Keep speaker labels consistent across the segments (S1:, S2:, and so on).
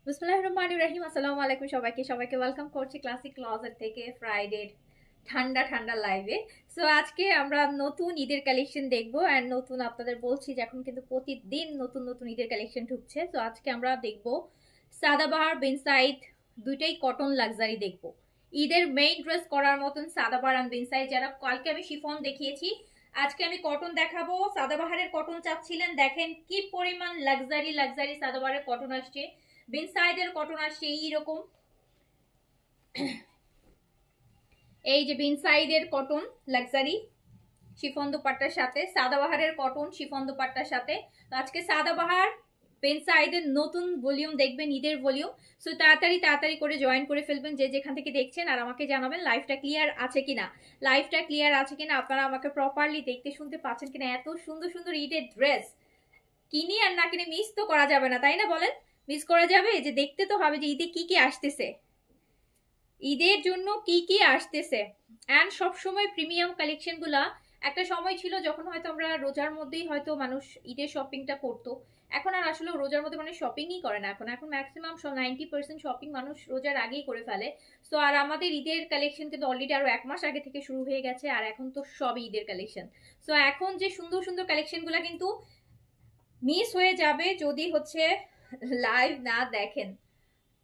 S1: বিসমিল্লাহির রহমানির রহিম। আসসালামু আলাইকুম সবাইকে ওয়েলকাম করছি ক্লাসিক ক্লজেট থেকে ফ্রাইডে ঠান্ডা ঠান্ডা লাইভে। সো আজকে আমরা নতুন ঈদের কালেকশন দেখবো এন্ড নতুন আপনাদের বলছি যে এখন কিন্তু প্রতিদিন নতুন নতুন ঈদের কালেকশন ঢুকছে। তো আজকে আমরা দেখবো সাদাবাহার বিন সাইদ, দুইটাই কটন লাক্সারি দেখবো। ঈদের মেইন ড্রেস করার মতন সাদাবাহার আর বিন সাইদ, যারা কালকে আমি শিফন দেখিয়েছি আজকে আমি কটন দেখাবো। সাদাবাহারের কটন চাচ্ছিলেন, দেখেন কি পরিমাণ লাক্সারি লাক্সারি সাদাবাহারের কটন আসছে। বিন সাইডের কটন আসছে এইরকম, এই যে বিন সাইডের কটন লাক্সারি শিফন দুপাট্টার সাথে, সাদাবাহারের কটন শিফন দুপাট্টার সাথে। তো আজকে সাদাবাহার বিন সাইডের নতুন ভলিউম দেখবেন, ঈদের ভলিউম। সো তাড়াতাড়ি তাড়াতাড়ি করে জয়েন করে ফেলবেন যে যেখান থেকে দেখছেন, আর আমাকে জানাবেন লাইভটা ক্লিয়ার আছে কিনা। লাইভটা ক্লিয়ার আছে কিনা, আপনারা আমাকে প্রপারলি দেখতে শুনতে পাচ্ছেন কিনা। এত সুন্দর সুন্দর ঈদের ড্রেস কিনি আর না কিনে মিস তো করা যাবে না, তাই না বলেন? মিস করা যাবে? যে দেখতে তো হবে যে ঈদে কি কি আসতেছে, ঈদের জন্য কি কি আসতেছে। অ্যান্ড সবসময় প্রিমিয়াম কালেকশনগুলা। একটা সময় ছিল যখন হয়তো আমরা রোজার মধ্যেই হয়তো মানুষ ঈদের শপিংটা করতো, এখন আর আসলে রোজার মধ্যে মানুষ শপিংই করে না। এখন এখন ম্যাক্সিমাম 90% শপিং মানুষ রোজার আগেই করে ফেলে। সো আর আমাদের ঈদের কালেকশন কিন্তু অলরেডি আরো 1 মাস আগে থেকে শুরু হয়ে গেছে, আর এখন তো সবই ঈদের কালেকশন। সো এখন যে সুন্দর সুন্দর কালেকশনগুলা কিন্তু মিস হয়ে যাবে যদি হচ্ছে লাইভ না দেখেন।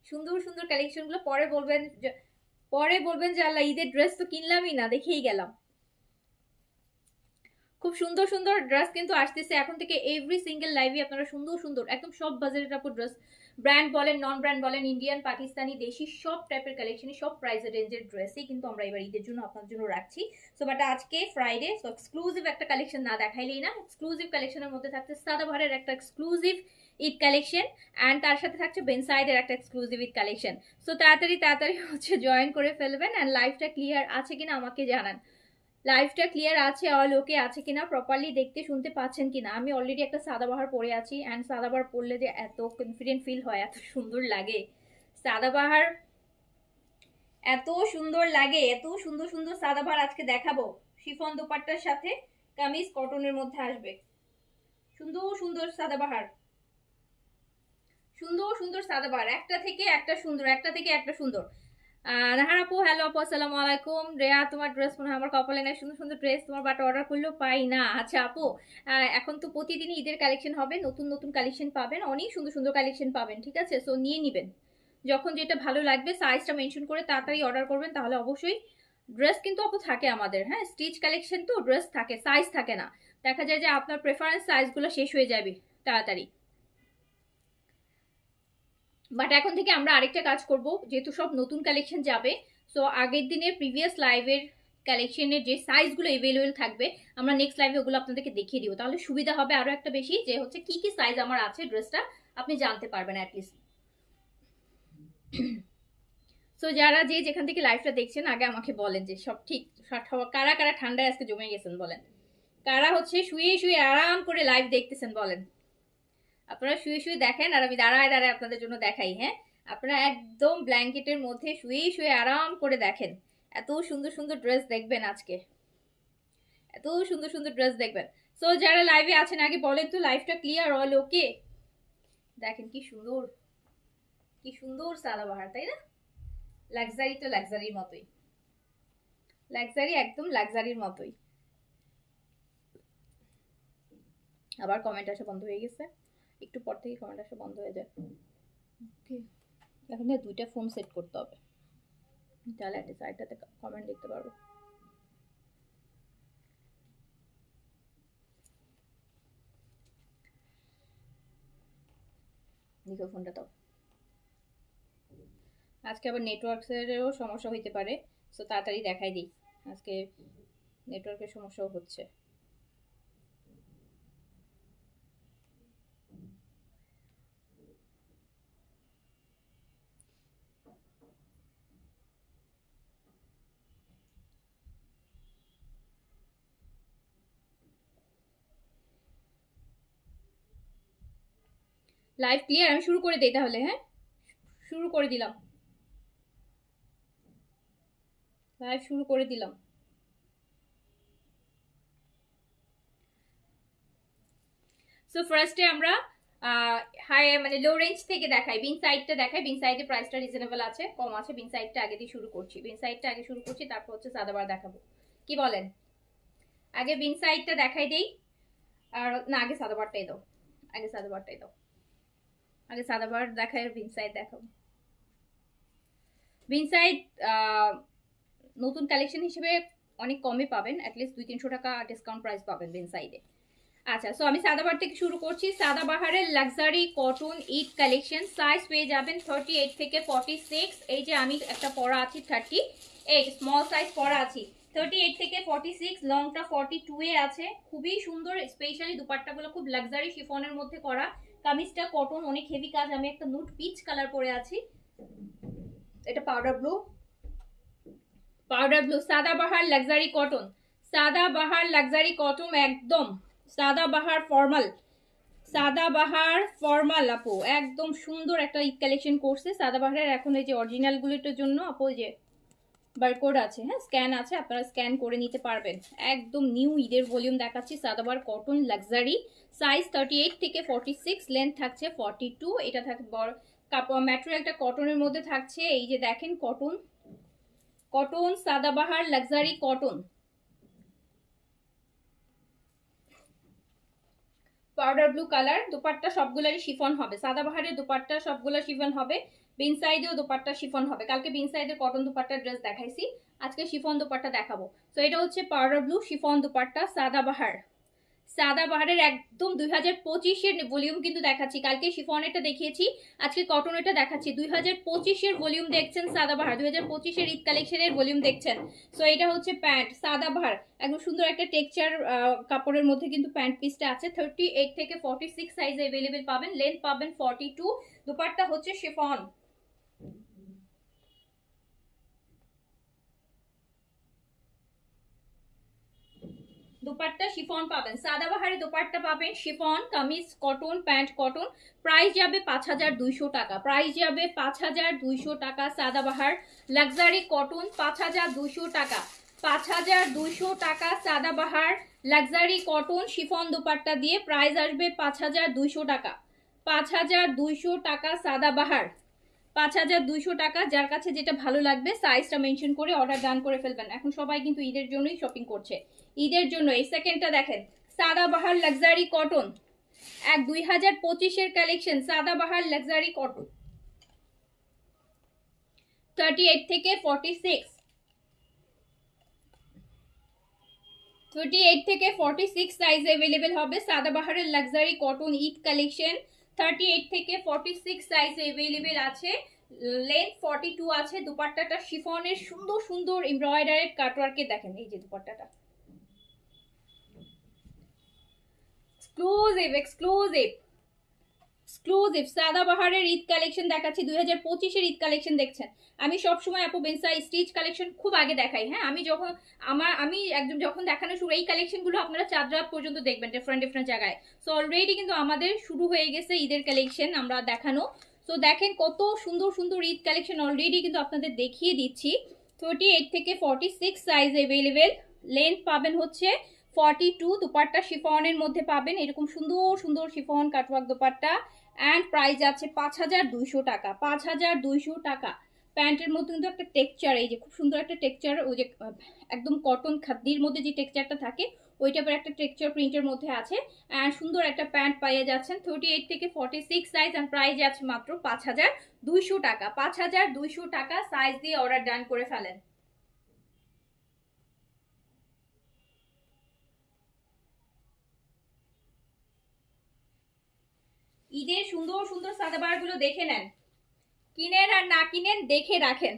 S1: সুন্দর সুন্দর কালেকশনগুলো পরে বলবেন যে আল্লাহ ঈদের ড্রেস তো কিনলামই না, দেখেই গেলাম। খুব সুন্দর সুন্দর ড্রেস কিন্তু আসতেছে এখন থেকে। এভরি সিঙ্গেল লাইভে আপনারা সুন্দর সুন্দর একদম সব বাজারের আপু ড্রেস, ব্র্যান্ড বলেন নন ব্র্যান্ড বলেন, ইন্ডিয়ান পাকিস্তানি দেশি সব টাইপের কালেকশন, সব প্রাইস রেঞ্জের ড্রেসই কিন্তু আমরা এবার ঈদের জন্য আপনার জন্য রাখছি। সো বাট আজকে ফ্রাইডে, সো এক্সক্লুসিভ একটা কালেকশন না দেখাইলেই না। এক্সক্লুসিভ কালেকশনের মধ্যে থাকছে সাদাবাহারের একটা এক্সক্লুসিভ ঈদ কালেকশন, অ্যান্ড তার সাথে থাকছে বেনসাইডের একটা এক্সক্লুসিভ ঈদ কালেকশন। সো তাড়াতাড়ি তাড়াতাড়ি হচ্ছে জয়েন করে ফেলবেন, অ্যান্ড লাইভটা ক্লিয়ার আছে কিনা আমাকে জানান। লাইভটা ক্লিয়ার আছে, অল ওকে আছে কিনা, প্রপারলি দেখতে শুনতে পাচ্ছেন কিনা। আমি অলরেডি একটা সাদাবাহার পরে আছি, অ্যান্ড সাদাবাহার পরলে যে এত কনফিডেন্ট ফিল হয়, এত সুন্দর লাগে সাদাবাহার, এত সুন্দর লাগে, এত সুন্দর সুন্দর সাদাবাহার আজকে দেখাবো। শিফন দোপাট্টার সাথে কামিজ কটনের মধ্যে আসবে, সুন্দর সুন্দর সাদাবাহার, সুন্দর সুন্দর সাদাবাহার, একটা থেকে একটা সুন্দর, একটা থেকে একটা সুন্দর। নাহার আপু, হ্যালো আপু, আসসালামু আলাইকুম। রেয়া, তোমার ড্রেস মনে হয় আমার কপালে নাই, সুন্দর সুন্দর ড্রেস তোমার, বাট অর্ডার করলেও পাই না। আচ্ছা আপু, এখন তো প্রতিদিনই ঈদের কালেকশন হবে, নতুন নতুন কালেকশন পাবেন, অনেক সুন্দর সুন্দর কালেকশন পাবেন, ঠিক আছে? সো নিয়ে নিবেন, যখন যেটা ভালো লাগবে সাইজটা মেনশন করে তাড়াতাড়ি অর্ডার করবেন, তাহলে অবশ্যই ড্রেস কিন্তু আপু থাকে আমাদের। হ্যাঁ, স্টিচ কালেকশন তো ড্রেস থাকে, সাইজ থাকে না। দেখা যায় যে আপনার প্রেফারেন্স সাইজগুলো শেষ হয়ে যাবে তাড়াতাড়ি। বাট এখন থেকে আমরা আরেকটা কাজ করব, যেহেতু সব নতুন কালেকশন যাবে। সো আগের দিনের প্রিভিয়াস লাইভের কালেকশনের যে সাইজগুলো এভেলেবেল থাকবে, আমরা নেক্সট লাইভে ওগুলো আপনাদেরকে দেখিয়ে দিব, তাহলে সুবিধা হবে আরো একটা বেশি, যে হচ্ছে কি কি সাইজ আমার আছে ড্রেসটা আপনি জানতে পারবেন অ্যাটলিস্ট। সো যারা যে যেখান থেকে লাইভটা দেখছেন আগে আমাকে বলেন যে সব ঠিক, কারা কারা ঠান্ডায় আজকে জমে গেছেন বলেন, কারা হচ্ছে শুয়ে শুয়ে আরাম করে লাইভ দেখতেছেন বলেন। আপনারা শুয়ে শুয়ে দেখেন আর আমি দাঁড়ায় দাঁড়ায় আপনাদের জন্য দেখাই। হ্যাঁ, আপনারা একদম ব্ল্যাঙ্কেটের মধ্যে শুয়ে শুয়ে আরাম করে দেখেন। এত সুন্দর সুন্দর ড্রেস দেখবেন আজকে, এত সুন্দর সুন্দর ড্রেস দেখবেন। সো যারা লাইভে আছেন আগে বলেন তো লাইভটা ক্লিয়ার, অল ওকে? দেখেন কি সুন্দর, কি সুন্দর সাদাবাহার, তাই না? লাক্সারি তো লাক্সারির মতোই, লাক্সারি একদম লাক্সারির মতোই। আবার কমেন্ট আসা বন্ধ হয়ে গেছে, একটু পর থেকে কমেন্ট আসা বন্ধ হয়ে যায়। ওকে, এখন দুইটা ফোন সেট করতে হবে, তাহলে একটা সাইডটাতে কমেন্ট দেখতে পারবো। দেখো ফোনটা দাও, আজকে আবার নেটওয়ার্কেরও সমস্যা হইতে পারে। সো তাড়াতাড়ি দেখাই দিই, আজকে নেটওয়ার্কের সমস্যাও হচ্ছে। Live clear? আমি শুরু করে দিই তাহলে। হ্যাঁ, শুরু করে দিলাম, লাইভ শুরু করে দিলাম। সো ফার্স্টে আমরা হাই মানে লো রেঞ্জ থেকে দেখাই, বিন সাইডটা দেখাই। বিন সাইডে প্রাইসটা রিজনেবল আছে, কম আছে। বিন সাইডটা আগে দিয়ে শুরু করছি, বিন সাইডটা আগে শুরু করছি, তারপর হচ্ছে সাদাবার দেখাবো। কি বলেন? আগে বিন সাইডটা দেখাই দেই। আর না, আগে সাদাবারটাই দাও, আগে সাদাবারটাই দাও। আগে সাদাবার দেখাই, বিন সাইড দেখাবো। বিন সাইড নতুন কালেকশন হিসেবে অনেক কমে পাবেন, অ্যাটলিস্ট 200-300 টাকা ডিসকাউন্ট প্রাইস পাবেন বিন সাইডে। আচ্ছা, সো আমি সাদাবাহার থেকে শুরু করছি। সাদাবাহারের luxury cotton Eid collection, size পেয়ে যাবেন 38 থেকে 46। এই যে আমি একটা পরা আছি 38, স্মল সাইজ পরা আছি। 38 থেকে 46, লংটা 42 এ আছে। খুবই সুন্দর, স্পেশালি দুপাট্টাগুলো খুব লাক্সারি শিফনের মধ্যে করা। কামিজটা কটন, অনেক হেভি কাজ। আমি একটা নুট পিচ কালার পরে আছি, এটা powder blue. Powder blue, Sadabahar luxury cotton, Sadabahar luxury cotton, একদম সাদাবাহার ফর্মাল, সাদাবাহার ফর্মাল আপু, একদম সুন্দর একটা ঈদ কালেকশন করছে সাদাবাহারের। এখন এই যে অরিজিনাল গুলোর জন্য আপু যে বারকোড আছে, হ্যাঁ স্ক্যান আছে, আপনারা স্ক্যান করে নিতে পারবেন। একদম নিউ ঈদের ভলিউম দেখাচ্ছি। সাদাবাহার কটন লাক্সারি, সাইজ 38 থেকে 46, লেন্থ থাকছে 42। এটা থাকবে বড় কাপড়, ম্যাটেরিয়ালটা কটনের মধ্যে থাকছে। এই যে দেখেন cotton, cotton Sadabahar luxury cotton, powder blue colour. Dupatta সবগুলোরই শিফন হবে, সাদাবাহারের দুপাট্টা সবগুলো শিফন হবে। বিন সাইডেও দুপাট্টা শিফন হবে। কালকে বিন সাইডের কটন দুপাট্টার ড্রেস দেখাইছি, আজকে শিফন দুপাট্টা দেখাবো। তো এটা হচ্ছে powder blue chiffon dupatta Sadabahar. সাদাবাহারের একদম 2025-এর ভলিউম কিন্তু দেখাচ্ছি। কালকে শিফনেরটা দেখিয়েছি, আজকে কটনেরটা দেখাচ্ছি। 2025-এর ভলিউম দেখছেন সাদাবাহার, 2025-এর ঈদ কালেকশনের ভলিউম দেখছেন। সো এটা হচ্ছে প্যান্ট সাদাবাহার, একদম সুন্দর একটা টেক্সচার কাপড়ের মধ্যে কিন্তু প্যান্ট পিসটা আছে। 38 থেকে 46 সাইজে অ্যাভেলেবেল পাবেন, লেন্থ পাবেন 42। দুপাট্টা হচ্ছে শিফন, দুপাট্টা শিফন পাবেন। সাদাবাহারে দুপাট্টা পাবেন chiffon, kameez cotton, pant cotton. Price যাবে 5200 টাকা, প্রাইস যাবে 5200 টাকা। সাদাবাহার লাক্সারি কটন 5200 টাকা, 5200 টাকা। Sadabahar luxury cotton chiffon dupatta দিয়ে প্রাইস আসবে 5200 টাকা, 5200 টাকা সাদাবাহার, 5200 টাকা। যার কাছে যেটা ভালো লাগবে সাইজটা মেনশন করে অর্ডার ডান করে ফেলবেন। এখন সবাই কিন্তু ঈদের জন্যই শপিং করছে, ঈদের জন্য। এই সেকেন্ডটা দেখেন, সাদাবাহার লাক্সারি কটন, 2025-এর কালেকশন। সাদাবাহার লাক্সারি কটন 38 থেকে 46, 38 থেকে 46 সাইজ অ্যাভেলেবেল হবে। সাদাবাহারের লাক্সারি কটন ঈদ কালেকশন 38 থেকে 46 সাইজ অ্যাভেলেবেল আছে, লেন্থ 42 আছে। দুপাট্টাটা শিফনের সুন্দর সুন্দর এমব্রয়ডারিড কাটওয়ার্কে দেখেন। এই যে দুপাট্টাটা এক্সক্লুসিভ, এক্সক্লুসিভ, এক্সক্লুসিভ সাদাবাহারের ঈদ কালেকশন দেখাচ্ছি। 2025-এর ঈদ কালেকশন দেখছেন। আমি সবসময় আপু বেনসা স্টিচ কালেকশন খুব আগে দেখাই, হ্যাঁ। আমি একদম যখন দেখানো শুরু, এই কালেকশনগুলো আপনারা চাঁদরাত পর্যন্ত দেখবেন ডিফারেন্ট ডিফারেন্ট জায়গায়। সো অলরেডি কিন্তু আমাদের শুরু হয়ে গেছে ঈদের কালেকশন আমরা দেখানো। তো দেখেন কত সুন্দর সুন্দর ঈদ কালেকশন অলরেডি কিন্তু আপনাদের দেখিয়ে দিচ্ছি। 38 থেকে 46 সাইজ অ্যাভেলেবেল, লেন্থ পাবেন হচ্ছে 42। দুপাট্টা শিফনের মধ্যে পাবেন এরকম সুন্দর সুন্দর chiffon cutwork dupatta. And price আছে 5200 টাকা, 5200 টাকা। প্যান্টের মধ্যে কিন্তু একটা টেক্সচার, এই যে খুব সুন্দর একটা টেক্সচার, ওই যে একদম কটন খাদ্যির মধ্যে যে টেক্সচারটা থাকে ওই টাইপের একটা টেক্সচার প্রিন্টের মধ্যে আছে। অ্যান্ড সুন্দর একটা প্যান্ট পাইয়ে যাচ্ছেন 38 থেকে 46 সাইজ। অ্যান্ড প্রাইস আছে মাত্র 5200 টাকা, 5200 টাকা। সাইজ দিয়ে অর্ডার ডান করে ফেলেন। ঈদের সুন্দর সুন্দর সাদাবারগুলো দেখে নেন, কিনেন আর না কিনেন দেখে রাখেন,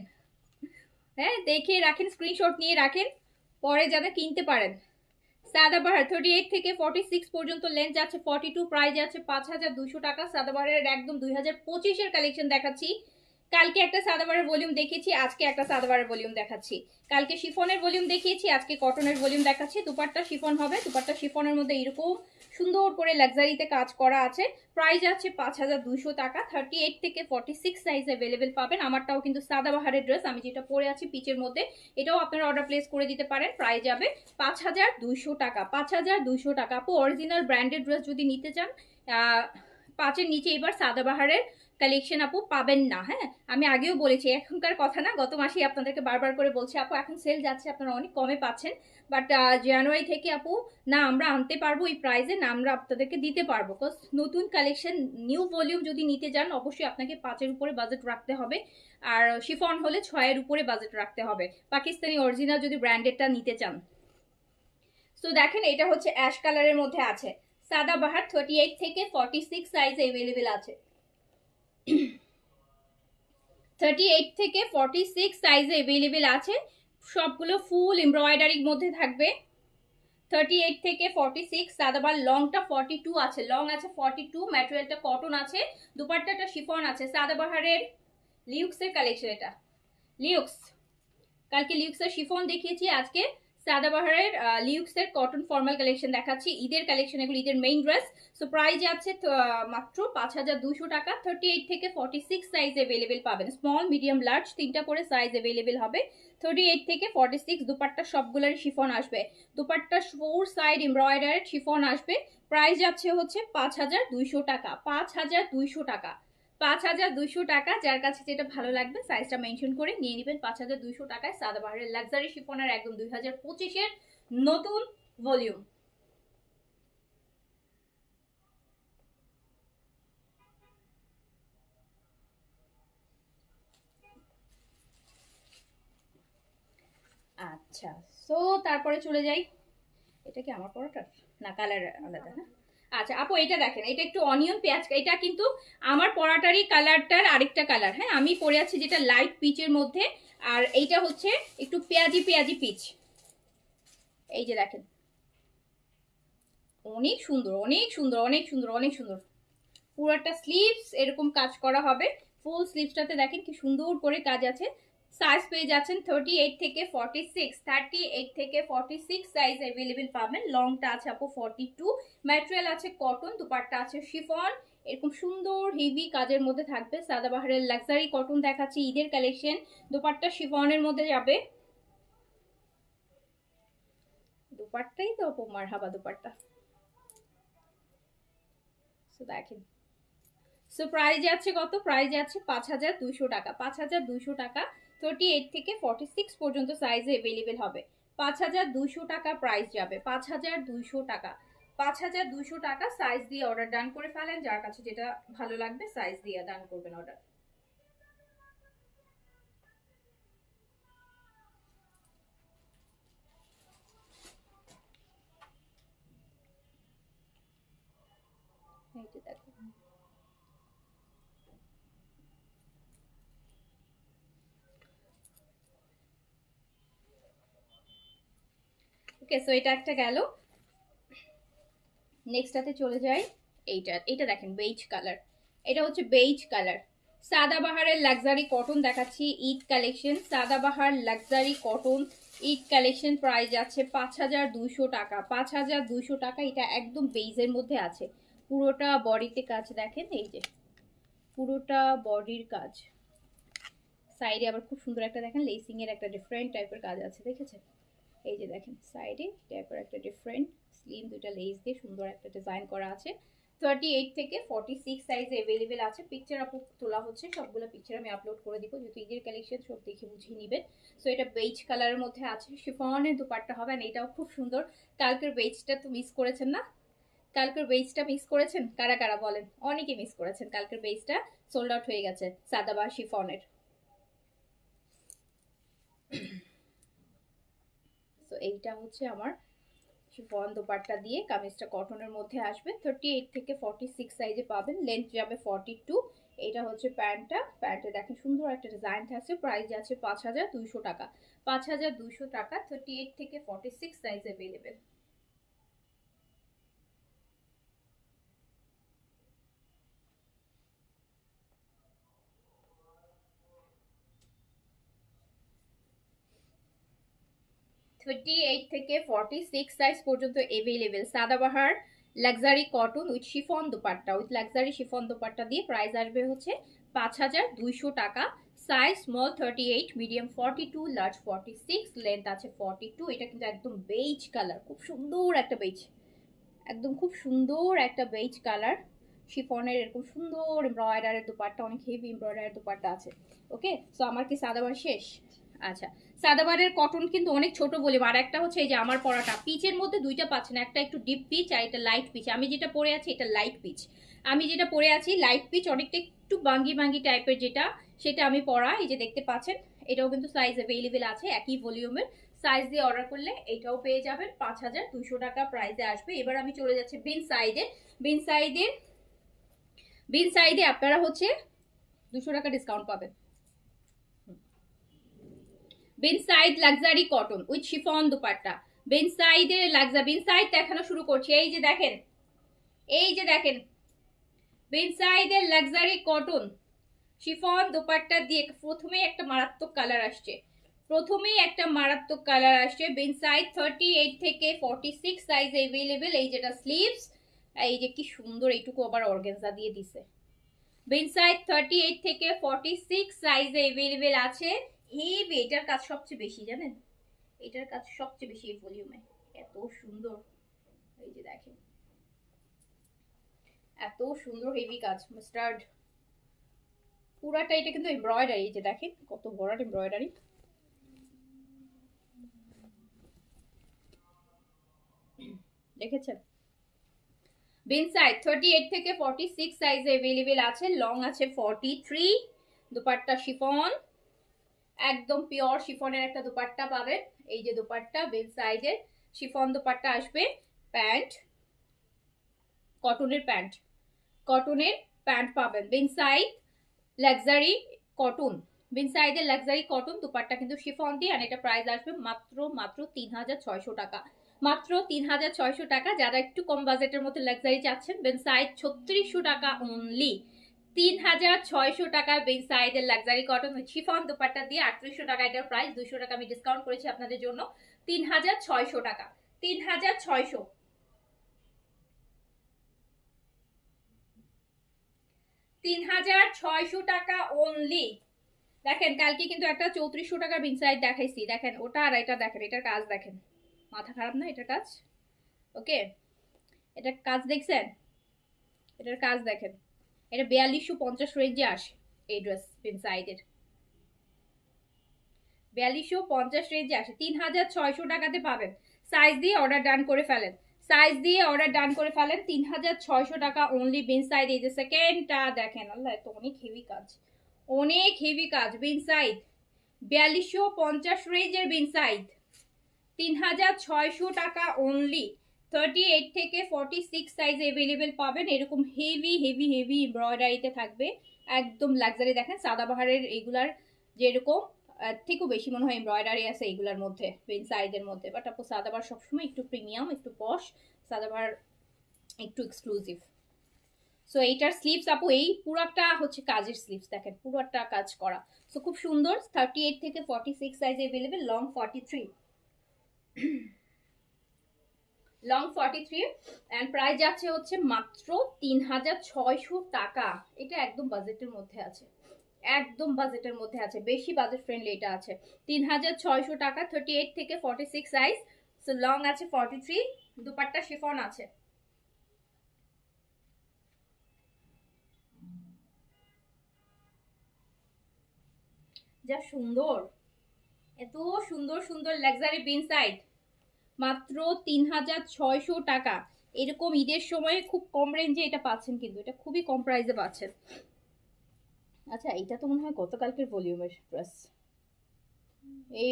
S1: হ্যাঁ দেখে রাখেন, স্ক্রিনশট নিয়ে রাখেন, পরে যাবে কিনতে পারেন। সাদাবাহার 38 থেকে 46 পর্যন্ত, লেন্থ যাচ্ছে 42, প্রাইস যাচ্ছে 5200 টাকা। সাদাবাহারের একদম 2025-এর কালেকশন দেখাচ্ছি। কালকে একটা সাদাবারের ভলিউম দেখিয়েছি, আজকে একটা সাদাবারের ভলিউম দেখাচ্ছি। কালকে শিফনের ভলিউম দেখিয়েছি, আজকে কটনের ভলিউম দেখাচ্ছি। দুপাট্টা শিফন হবে, দুপাট্টা শিফনের মধ্যে এরকম সুন্দর করে লাক্সারিতে কাজ করা আছে। প্রাইস আছে 5200 টাকা। 38 থেকে 46 সাইজ অ্যাভেলেবেল পাবেন। আমারটাও কিন্তু সাদাবাহারের ড্রেস, আমি যেটা পরে আছি পিচের মধ্যে, এটাও আপনারা অর্ডার প্লেস করে দিতে পারেন। প্রাইস যাবে 5200 টাকা, 5200 টাকা। আপু অরিজিনাল ব্র্যান্ডেড ড্রেস যদি নিতে চান 5-এর নিচে এবার সাদাবাহারের কালেকশন আপু পাবেন না। হ্যাঁ, আমি আগেও বলেছি, এখনকার কথা না, গত মাসেই আপনাদেরকে বারবার করে বলছি আপু এখন সেল যাচ্ছে, আপনারা অনেক কমে পাচ্ছেন, বাট জানুয়ারি থেকে আপু না আমরা আনতে পারবো এই প্রাইসে, না আমরা আপনাদেরকে দিতে পারবো, বিকজ নতুন কালেকশন নিউ ভলিউম যদি নিতে যান অবশ্যই আপনাকে 5-এর উপরে বাজেট রাখতে হবে, আর শিফন হলে 6-এর উপরে বাজেট রাখতে হবে পাকিস্তানি অরিজিনাল যদি ব্র্যান্ডেডটা নিতে চান। সো দেখেন এটা হচ্ছে অ্যাশ কালারের মধ্যে আছে, সাদাবাহার 38 থেকে 46 সাইজ अवेलेबल আছে। 38 থেকে 46 সাইজে अवेलेबल আছে, সবগুলো ফুল এমব্রয়ডারির মধ্যে থাকবে। 38 থেকে 46, সাদাবাহার লংটা 42 আছে, লং আছে 42, ম্যাটেরিয়ালটা কটন আছে, দুপাট্টাটা শিফন আছে। সাদাবাহারের লিউক্সের কালেকশন, এটা লিউক্স, কালকে লিউক্সের শিফন দেখিয়েছি, আজকে সাদাবাহারের লিউক্সের কটন ফর্মাল কালেকশন দেখাচ্ছি, ঈদের কালেকশন, এগুলো ঈদের মেইন ড্রেস। সো প্রাইস আছে মাত্র 5200 টাকা। 38 থেকে 46 সাইজ अवेलेबल পাবেন, স্মল মিডিয়াম লার্জ তিনটা করে সাইজ अवेलेबल হবে। 38 থেকে 46 দুপাট্টা সবগুলোর শিফন আসবে, দুপাট্টা 4 সাইড এমব্রয়ডারি শিফন আসবে। প্রাইস যাচ্ছে হচ্ছে 5200 টাকা, 5200 টাকা, 5200 টাকা। যার কাছে যেটা ভালো লাগবে সাইজটা মেনশন করে নিয়ে নেবেন 5200 টাকায় সাদাবাহারের লাক্সারি শিফনের একদম 2025-এর নতুন ভলিউম। আচ্ছা, সো তারপরে চলে যাই, এটা কি আমার পরোটা না, কালার আলাদা না। আচ্ছা আপু এটা দেখেন, এটা একটু অনিয়ন পেঁয়াজ, এটা কিন্তু আমার পরাটারই কালারটার আরেকটা কালার। হ্যাঁ, আমি পরে আছি যেটা লাইট পিচের মধ্যে, আর এইটা হচ্ছে একটু পেঁয়াজি পেঁয়াজি পিচ। এই যে দেখেন, অনেক সুন্দর অনেক সুন্দর অনেক সুন্দর অনেক সুন্দর, পুরোটা স্লিভস এরকম কাজ করা হবে, ফুল স্লিভসটাতে দেখেন কি সুন্দর করে কাজ আছে। সাইজ পেয়ে যাচ্ছেন 38 থেকে 46, 38 থেকে 46 সাইজ अवेलेबल পাবেন। লংটা আছে আপু 42, ম্যাটেরিয়াল আছে কটন, দুপাট্টা আছে শিফন, এরকম সুন্দর হেভি কাজের মধ্যে থাকবে। সাদাবাহারের লাক্সারি কটন দেখাচ্ছি, ঈদের কালেকশন, দুপাট্টা শিফনের মধ্যে যাবে, দুপাট্টাই তো আপু মারহাবা দুপাট্টা। সো দেখেন, সো প্রাইস আছে কত, প্রাইস আছে 5200 টাকা, 5200 টাকা। 38 থেকে 46 পর্যন্ত সাইজে अवेलेबल হবে, 5200 টাকা প্রাইস যাবে, 5200 টাকা, 5200 টাকা। সাইজ দিয়ে অর্ডার ডান করে ফেলেন, যার কাছে যেটা ভালো লাগবে সাইজ দিয়ে ডান করবেন অর্ডার। এই যে দেখো, ওকে, সো এটা একটা গেল। নেক্সটটাতে চলে যাই, এইটা দেখেন বেইজ কালার, এটা হচ্ছে বেইজ কালার, সাদাবাহারের লাক্সারি কটন দেখাচ্ছি, Eid collection, Sadabahar luxury cotton Eid collection. Price আছে 5200 টাকা, 5200 টাকা। এটা একদম বেইজের মধ্যে আছে, পুরোটা বডিতে কাজ দেখেন, এই যে পুরোটা বডির কাজ, সাইডে আবার খুব সুন্দর একটা দেখেন লেসিং এর একটা ডিফারেন্ট টাইপের কাজ আছে, দেখেছেন? এই যে দেখেন সাইডে টাইপের একটা ডিফারেন্ট স্লিম দুইটা লেস দিয়ে সুন্দর একটা ডিজাইন করা আছে। 38 থেকে 46 সাইজে अवेलेबल আছে। পিকচার আপু তোলা হচ্ছে, সবগুলো পিকচার আমি আপলোড করে দিব, যেহেতু ঈদের কালেকশন সব দেখে বুঝিয়ে নেবেন। সো এটা বেজ কালারের মধ্যে আছে, শিফনের দুপাট্টা হবে, আর এটাও খুব সুন্দর। কালকের বেজটা তো মিস করেছেন না, কালকের বেজটা মিস করেছেন কারা কারা বলেন? অনেকে মিস করেছেন, কালকের বেজটা সোল্ড আউট হয়ে গেছে সাদাবাহার শিফনের। তো এইটা হচ্ছে আমার শিফন দোপাট্টা দিয়ে, কামিজটা কটনের মধ্যে আসবে। 38 থেকে 46 সাইজে পাবেন, লেন্থ যাবে 42। এটা হচ্ছে প্যান্টটা, প্যান্টে দেখেন সুন্দর একটা ডিজাইন থাকছে। প্রাইস আছে 5200 টাকা, 5200 টাকা। 38 থেকে 46 সাইজ अवेलेबल। 38 থেকে 46 সাইজ পর্যন্ত available. Sadabahar luxury cotton with chiffon dupatta, with luxury chiffon dupatta দিয়ে প্রাইস আসবে হচ্ছে 5200 টাকা। Size small 38, medium 42, large 46, length আছে 42। এটা কিন্তু একদম বেজ কালার, খুব সুন্দর একটা বেজ, একদম খুব সুন্দর একটা বেজ কালার। শিফনের এরকম সুন্দর এমব্রয়ডারের দুপাট্টা, অনেক হেভি এমব্রয়ডারের দুপাট্টা আছে। ওকে, সো আমার কি সাদাবার শেষ? আচ্ছা, সাদাবারের কটন কিন্তু অনেক ছোট ভলিউম। আর একটা হচ্ছে এই যে আমার পরাটা, পিচের মধ্যে দুইটা পাচ্ছেন, একটা একটু ডিপ পিচ আর এটা লাইট পিচ। আমি যেটা পরে আছি এটা লাইট পিচ। আমি যেটা পরে আছি লাইট পিচ, অনেকটা একটু বাঙ্গি বাঙ্গি টাইপের যেটা, সেটা আমি পরা। এই যে দেখতে পাচ্ছেন, এটাও কিন্তু সাইজ অ্যাভেলেবেল আছে একই ভলিউমের। সাইজ দিয়ে অর্ডার করলে এটাও পেয়ে যাবেন 5200 টাকা প্রাইসে আসবে। এবার আমি চলে যাচ্ছি বিন সাইডে। বিন সাইডে বিন সাইডে আপনারা হচ্ছে 200 টাকা ডিসকাউন্ট পাবেন। Bin Saeed luxury cotton with chiffon dupatta. Bin সাইডের বিন সাইড দেখানো শুরু করছি। এই যে দেখেন, এই যে দেখেন, বিন সাইডের লাক্সারি কটন শিফন দুপাট্টা দিয়ে প্রথমেই একটা মারাত্মক কালার আসছে। প্রথমেই একটা মারাত্মক কালার আসছে। বিন সাইড 38 থেকে 46 সাইজ अवेलेबल। এই যেটা স্লিভস, এই যে কি সুন্দর, এইটুকু আবার অর্গানজা দিয়ে দিছে। বিন সাইড 38 থেকে 46 সাইজে अवेलेबल আছে। হেভি, এটার কাজ সবচেয়ে বেশি, জানেন, এটার কাজ সবচেয়ে বেশি এই ভলিউমে। এত সুন্দর, এই যে দেখেন, এত সুন্দর হেভি কাজ, মাস্টার্ড পুরাটা। এটা কিন্তু এমব্রয়ডারি, এই যে দেখেন কত বড় এমব্রয়ডারি। দেখেছেন? বিন সাইড 38 থেকে 46 সাইজে अवेलेबल আছে। লং আছে 43। দুপাট্টা শিফন, একদম পিওর শিফনের একটা দুপাট্টা পাবেন। এই যে দুপাট্টা বিন সাইডের শিফন দুপাট্টা আসবে। প্যান্ট কটনের প্যান্ট, কটনের প্যান্ট পাবেন। বিন সাইড লাক্সারি কটন, বিন সাইডের লাক্সারি কটন দুপাট্টা কিন্তু শিফন দিয়ে। আর এটা প্রাইস আসবে মাত্র মাত্র 3600 টাকা, মাত্র 3600 টাকা। যারা একটু কম বাজেটের মধ্যে লাক্সারি চাচ্ছেন, বিন সাইড 3600 টাকা অনলি। 3600 টাকা বিন সাইডের লাক্সারি কটন শিফন দুপাট্টা দিয়ে। 3800 টাকা এটার প্রাইস, 200 টাকা আমি ডিসকাউন্ট করেছি আপনাদের জন্য। 3600 টাকা, 3600, 3600 টাকা অনলি। দেখেন, কালকে কিন্তু একটা 3400 টাকার বিন সাইড দেখাইছি, দেখেন ওটা আর এটা দেখেন, এটার কাজ দেখেন, মাথা খারাপ না এটার কাজ? ওকে, এটার কাজ দেখছেন? এটার কাজ দেখেন, এটা 4250 রেঞ্জে আসে এই ড্রেস বিন সাইডের। 4250 রেঞ্জে আসে, 3600 টাকাতে পাবেন। সাইজ দিয়ে অর্ডার ডান করে ফেলেন, সাইজ দিয়ে অর্ডার ডান করে ফেলেন। 3600 টাকা অনলি বিন সাইড। এই যে সেকেন্ডটা দেখেন, আল্লাহ তো অনেক হেভি কাজ, অনেক হেভি কাজ। বিন সাইড 4250 রেঞ্জের বিন সাইড 3600 টাকা অনলি। 38 থেকে 46 সাইজ अवेलेबल পাবেন। এরকম হেভি হেভি হেভি এমব্রয়ডারিতে থাকবে, একদম লাক্সারি। দেখেন সাদাবাহারের এইগুলার যেরকম থেকেও বেশি মনে হয় এমব্রয়ডারি আছে এইগুলার মধ্যে, বিন সাইডের মধ্যে। বাট আপু সাদাবাহার সবসময় একটু প্রিমিয়াম, একটু পশ, সাদাবাহার একটু এক্সক্লুসিভ। সো এইটার স্লিভস আপু এই পুরাটা হচ্ছে কাজের স্লিভস, দেখেন পুরাটা কাজ করা। সো খুব সুন্দর। 38 থেকে 46 size available, long 43, long 43 and price যাচ্ছে হচ্ছে মাত্র 3600 টাকা। এটা একদম বাজেটের মধ্যে আছে, একদম বাজেটের মধ্যে আছে, বেশি বাজেট ফ্রেন্ডলি এটা আছে। 3600 টাকা, 38 থেকে 46 সাইজ। সো লং আছে 43, দুপাট্টা শিফন আছে। যা সুন্দর, এত সুন্দর সুন্দর লাক্সারি বিন সাইড, মাত্র 3600 টাকা। এরকম ঈদের সময় খুব কম রেঞ্জে এটা পাচ্ছেন, কিন্তু এটা খুবই কম প্রাইসে পাচ্ছেন। আচ্ছা, এটা তো মনে হয় গতকালকের ভলিউমের ড্রেস। এই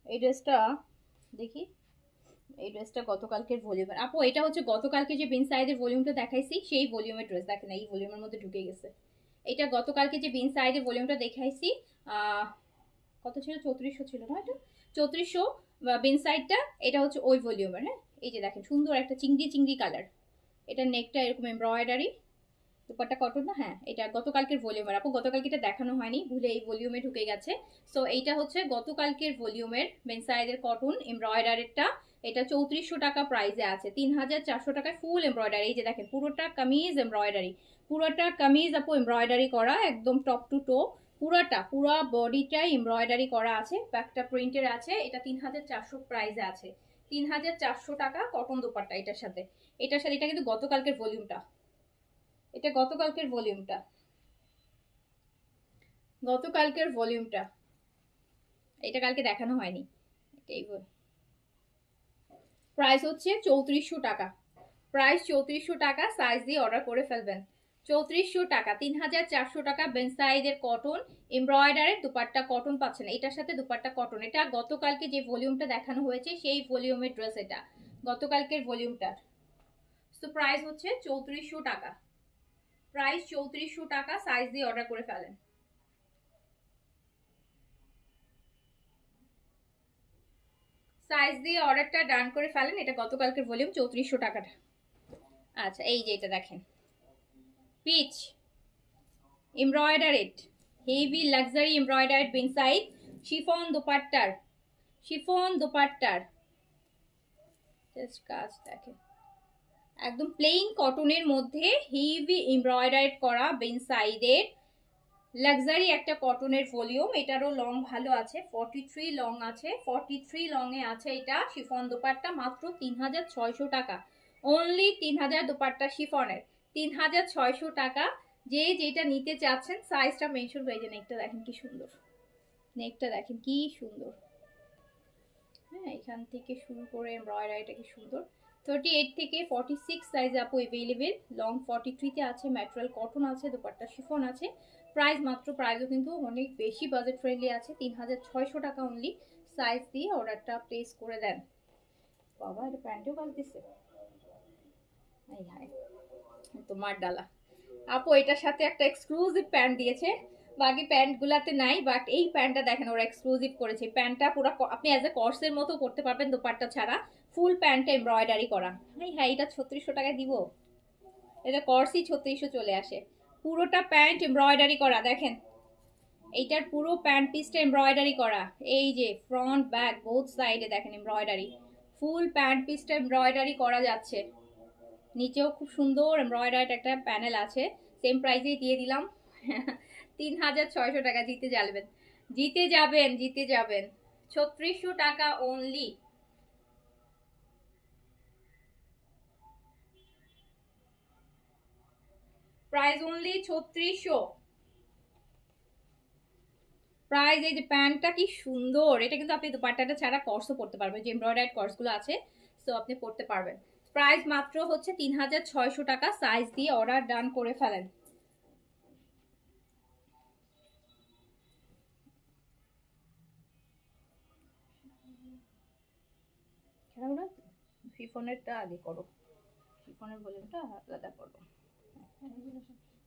S1: এই ড্রেসটা দেখি, এই ড্রেসটা গতকালকের ভলিউমের আপু। এটা হচ্ছে গতকালকে যে বিন সাইডের ভলিউমটা দেখাইছি সেই ভলিউমের ড্রেস। দেখেন এই ভলিউমের মধ্যে ঢুকে গেছে। এটা গতকালকে যে বিন সাইডের ভলিউমটা দেখাইছি, কত ছিল, 3400 ছিল না? এটা 3400 বিন সাইডটা, এটা হচ্ছে ওই ভলিউমের। হ্যাঁ, এই যে দেখেন সুন্দর একটা চিংড়ি চিংড়ি কালার। এটা নেকটা এরকম এমব্রয়ডারি, দুপাট্টা কটন না? হ্যাঁ, এটা গতকালকের ভলিউমের আপু। গতকালকে এটা দেখানো হয়নি, ভুলে এই ভলিউমে ঢুকে গেছে। সো এইটা হচ্ছে গতকালকের ভলিউমের বিন সাইডের কটন এমব্রয়ডারিটা। এটা 3400 টাকা প্রাইসে আছে। 3400 টাকায় ফুল এমব্রয়ডারি। এই যে দেখেন পুরোটা কামিজ এমব্রয়ডারি, পুরোটা কামিজ আপু এমব্রয়ডারি করা, একদম টপ টু টো পুরাটা, পুরা বডিটাই এমব্রয়ডারি করা আছে, ব্যাকটা প্রিন্টের আছে। এটা 3400 প্রাইসে আছে, 3400 টাকা কটন দোপাট্টা এটার সাথে। এটা কিন্তু গতকালকের ভলিউমটা, এটা গতকালকের ভলিউমটা, গতকালকের ভলিউমটা, এটা কালকে দেখানো হয়নি। এটাই প্রাইস হচ্ছে 3400 টাকা, প্রাইস 3400 টাকা। সাইজ দিয়ে অর্ডার করে ফেলবেন। 3400 টাকা, 3400 টাকা বেনসাইডের কটন এমব্রয়ডারির দুপাট্টা কটন পাচ্ছেন। এটার সাথে দুপাট্টা কটন। এটা গতকালকে যে ভলিউমটা দেখানো হয়েছে সেই ভলিউমের ড্রেস, এটা গতকালকের ভলিউমটার। তো প্রাইস হচ্ছে 3400 টাকা, প্রাইস 3400 টাকা। সাইজ দিয়ে অর্ডার করে ফেলেন। সাইজ দিয়ে অর্ডারটা ডান করে ফেলেন। এটা গতকালকের ভলিউম 3400 টাকাটা। আচ্ছা, এই যে এটা দেখেন, peach embroidered, heavy luxury embroidered inside, chiffon দোপাট্টার, শিফন দোপাট্টার জাস্ট কাজ দেখেন, একদম প্লেন কটনের মধ্যে হেভি এমব্রয়ডারিড করা বেন সাইডের লাক্সারি একটা কটনের ভলিউম। এটারও লং ভালো আছে, 43 লং আছে, 43 লং এ আছে এটা। শিফন দোপাট্টা মাত্র 3600 টাকা, অনলি 3000 দোপাট্টা শিফনের, 3600 টাকা। যে যেটা নিতে চাচ্ছেন সাইজটা মেনশন হয়ে যায়। নেকটা দেখেন কি সুন্দর, নেকটা দেখেন কি সুন্দর। হ্যাঁ, এখান থেকে শুরু করে এমব্রয়ডারিটা কি সুন্দর। 38 থেকে 46 সাইজ আপু এভেলেবেল, লং 43 তে আছে, ম্যাটেরিয়াল কটন আছে, দোপাট্টা শিফন আছে। প্রাইস মাত্র, প্রাইসও কিন্তু অনেক বেশি বাজেট ফ্রেন্ডলি আছে, 3600 টাকা অনলি। সাইজ দিয়ে অর্ডারটা প্লেস করে দেন। বাবা, এটা প্যান্টেও কাজ দিচ্ছে, হাই হাই তোমার ডালা। আপু এটার সাথে একটা এক্সক্লুসিভ প্যান্ট দিয়েছে, বাকি প্যান্টগুলাতে নাই, বাট এই প্যান্টটা দেখেন ওরা এক্সক্লুসিভ করেছে। প্যান্টটা পুরো আপনি অ্যাজ এ কর্সের মতো করতে পারবেন দোপাট্টা ছাড়া, ফুল প্যান্টটা এমব্রয়ডারি করা। হ্যাঁ, এটা 3600 টাকায় দিব, এটা কর্সই 3600 চলে আসে। পুরোটা প্যান্ট এমব্রয়ডারি করা দেখেন, এইটার পুরো প্যান্ট পিসটা এমব্রয়ডারি করা। এই যে ফ্রন্ট ব্যাক বোথ সাইডে দেখেন এমব্রয়ডারি, ফুল প্যান্ট পিসটা এমব্রয়ডারি করা যাচ্ছে। নিচেও খুব সুন্দর এমব্রয়ডারিড একটা প্যানেল আছে। সেম প্রাইসেই দিয়ে দিলাম 3600 টাকা। জিতে যাবেন, জিতে যাবেন, জিতে যাবেন। 3600 টাকা অনলি, প্রাইস অনলি 3600। প্রাইস, এই যে প্যান্টটা কি সুন্দর, এটা কিন্তু আপনি দুপাট্টাটা ছাড়া কর্সও পড়তে পারবেন, যে এমব্রয়ডারিড কর্সগুলো আছে সো আপনি পড়তে পারবেন। প্রাইস মাত্র হচ্ছে 3600 টাকা। সাইজ দিয়ে অর্ডার ডান করে ফেলেন। শিফনেরটা আগে করো, শিফনের ভলিউমটা আলাদা করো।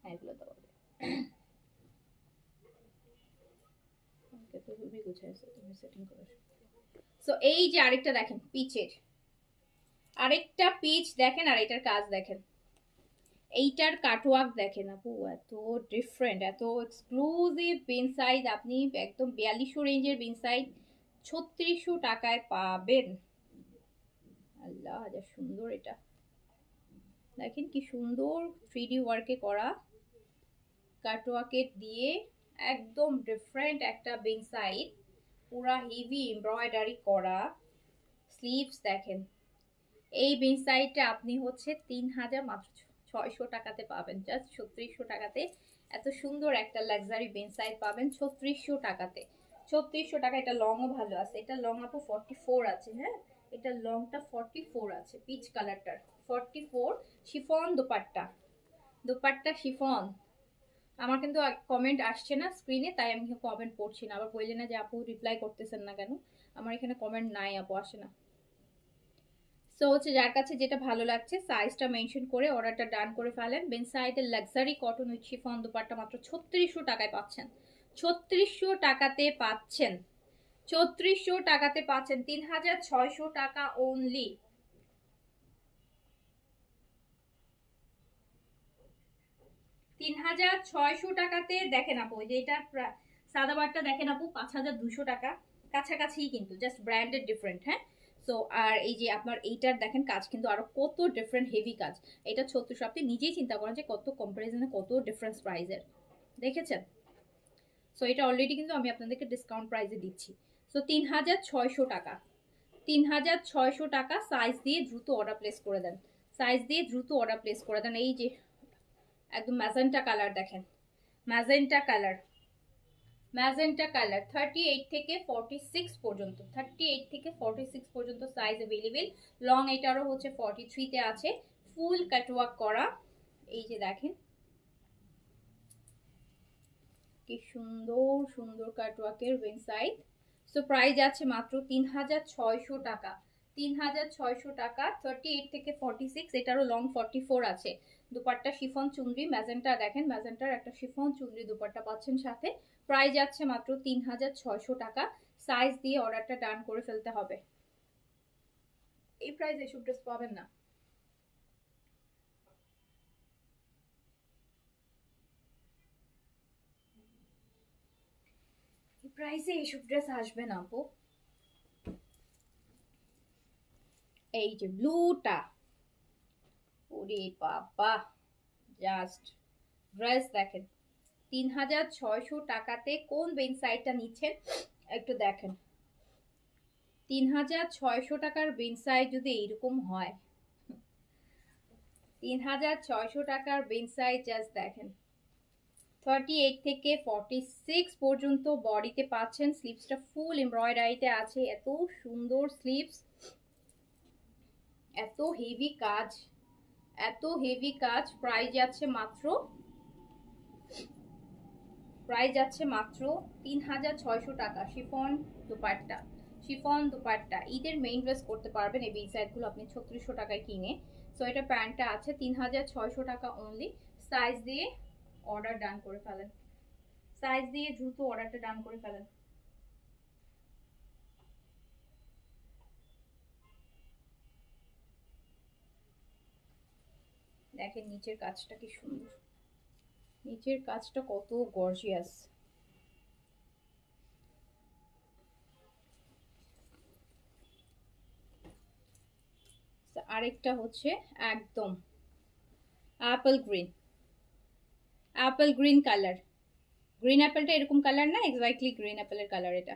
S1: হ্যাঁ, এগুলো তো তুমি গুছাইছো, তুমি সেটিং করো। সো এই যে আরেকটা দেখেন পিচের, আরেকটা পিচ দেখেন, আর এটার কাজ দেখেন, এইটার কাটওয়ার্ক দেখেন আপু, এত ডিফারেন্ট, এত এক্সক্লুসিভ বিন সাইজ। আপনি একদম 4200 রেঞ্জের বিন সাইজ 3600 টাকায় পাবেন। আল্লাহ, যা সুন্দর, এটা দেখেন কি সুন্দর 3D ওয়ার্কে করা, কাটওয়ার্কে দিয়ে একদম ডিফারেন্ট একটা বিন সাইজ, পুরা হেভি এমব্রয়ডারি করা। স্লিভস দেখেন, এই বিন সাইডটা আপনি হচ্ছে 3600 টাকাতে পাবেন, জাস্ট 3600 টাকাতে এত সুন্দর একটা লাক্সারি বিন সাইড পাবেন 3600 টাকাতে। 3600 টাকা। এটা লংও ভালো আছে, এটা লং আপু 44 আছে। হ্যাঁ, এটা লংটা 44 আছে, পিচ কালারটার 44। Chiffon dupatta, dupatta chiffon. আমার কিন্তু কমেন্ট আসছে না স্ক্রিনে, তাই আমি কমেন্ট পড়ছি না, আবার বললে না যে আপু রিপ্লাই করতেছেন না কেন। আমার এখানে কমেন্ট নাই আপু, আসে না। সো হচ্ছে যার কাছে যেটা ভালো লাগছে সাইজটা মেনশন করে অর্ডারটা ডান করে ফেলেন। বেন সাইডের luxury cotton with chiffon dupatta মাত্র 3600 টাকায় পাচ্ছেন, 3600 টাকাতে পাচ্ছেন, 3600 টাকাতে পাচ্ছেন, 3600 টাকা অনলি। টাকাতে দেখেন আপু, যে এটা সাদাবারটা দেখেন আপু 5200 টাকা কাছাকাছি, কিন্তু জাস্ট ব্র্যান্ডেড ডিফারেন্ট। হ্যাঁ, সো আর এই যে আপনার এইটার দেখেন কাজ কিন্তু আরো কত ডিফারেন্ট হেভি কাজ। এটা 3600, আপনি নিজেই চিন্তা করেন যে কত কম্পারিজনে কত ডিফারেন্স প্রাইসের, দেখেছেন। সো এটা অলরেডি কিন্তু আমি আপনাদেরকে ডিসকাউন্ট প্রাইসে দিচ্ছি। সো 3600 টাকা, 3600 টাকা। সাইজ দিয়ে দ্রুত অর্ডার প্লেস করে দেন, সাইজ দিয়ে দ্রুত অর্ডার প্লেস করে দেন। এই যে একদম ম্যাজেন্টা কালার দেখেন, ম্যাজেন্টা কালার, ম্যাজেন্টা কালার 38 থেকে 46 পর্যন্ত, 38 থেকে 46 পর্যন্ত সাইজ अवेलेबल। লং এটারও হচ্ছে 43 তে আছে, ফুল কাটওয়ার্ক করা। এই যে দেখেন কি সুন্দর সুন্দর কাটওয়ার্কের ওয়েবসাইট। সো প্রাইস আছে মাত্র 3600 টাকা, 3600 টাকা। 38 থেকে 46, এটারও লং 44 আছে। দুপাট্টা শিফন চুনরি ম্যাজেন্টা দেখেন, ম্যাজেন্টার একটা শিফন চুনরি দুপাট্টা পাচ্ছেন সাথে। প্রাইস যাচ্ছে মাত্র 3600 টাকা। সাইজ দিয়ে অর্ডারটা ডান করে ফেলতে হবে। এই প্রাইসে এসব ড্রেস পাবেন না। এই প্রাইসে এসব ড্রেস আসবে না আপু। এই যে ব্লুটা, ওরে বাবা, জাস্ট ড্রেস দেখেন 3600 টাকাতে কোন বেনসাইটটা নিচ্ছেন একটু দেখেন। 3600 টাকার বেনসাইট যদি এইরকম হয়, 3600 টাকার বেনসাইট জাস্ট দেখেন। 38 থেকে 46 পর্যন্ত বডিতে পাচ্ছেন। স্লিভসটা ফুল এমব্রয়ডারিতে আছে, এত সুন্দর স্লিভস, এত হেভি কাজ, এত হেভি কাজ। প্রাইস যাচ্ছে মাত্র, প্রাইস যাচ্ছে মাত্র 3600 টাকা। শিফন দুপাট্টা, শিফন দুপাট্টা ঈদের মেইন ড্রেস করতে পারবেন এই বেনসাইটগুলো আপনি 3600 টাকায় কিনে। সো এটা প্যান্টটা আছে 3600 টাকা অনলি। সাইজ দিয়ে অর্ডার ডান করে ফেলেন, সাইজ দিয়ে দ্রুত অর্ডারটা ডান করে ফেলেন। দেখেন নিচের কাজটা কি সুন্দর, নিচের কাজটা কত গর্জিয়াস। আরেকটা হচ্ছে একদম apple green, apple green colour. Green অ্যাপেলটা এরকম কালার না, এক্স্যাক্টলি গ্রিন অ্যাপেলের কালার এটা,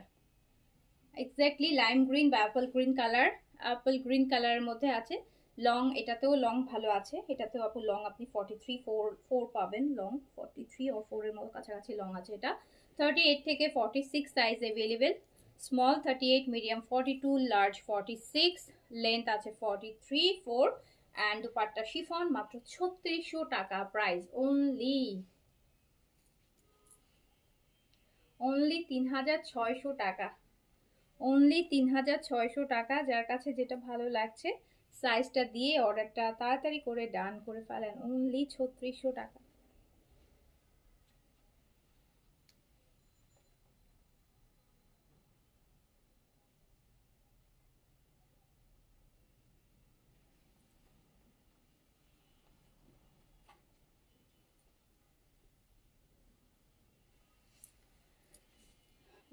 S1: এক্স্যাক্টলি লাইম গ্রিন বা apple green colour. Apple green কালারের মধ্যে আছে। লং এটাতেও লং ভালো আছে, এটাতেও আপু লং আপনি 43 4 পাবেন, লং 43 ও 4 এর মতো কাছাকাছি লং আছে এটা। 38 থেকে 46 size available. Small 38, medium 42, large 46, length আছে 43 4। অ্যান্ড দুপাট্টা শিফন, মাত্র 3600 টাকা প্রাইস অনলি, অনলি 3600 টাকা, অনলি 3600 টাকা। যার কাছে যেটা ভালো লাগছে সাইজটা দিয়ে অর্ডারটা তাড়াতাড়ি করে ডান করে ফেলেন, অনলি 3600 টাকা।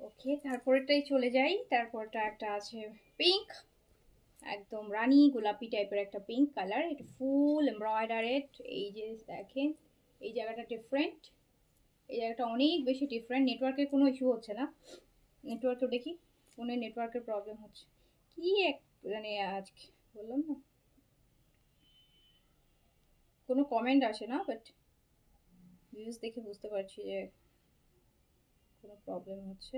S1: ওকে, তারপরেরটাই চলে যাই। তারপরটা একটা আছে পিঙ্ক, একদম রানী গোলাপি টাইপের একটা পিঙ্ক কালার। এটা ফুল এমব্রয়ডারেড। এই যে দেখেন এই জায়গাটা ডিফারেন্ট, এই জায়গাটা অনেক বেশি ডিফারেন্ট। নেটওয়ার্কের কোনো ইস্যু হচ্ছে না, নেটওয়ার্কে দেখি ফোনে নেটওয়ার্কের প্রবলেম হচ্ছে কি এক, মানে আজকে বললাম না কোনো কমেন্ট আসে না, বাট ভিউজ দেখে বুঝতে পারছি যে কোনো প্রবলেম হচ্ছে।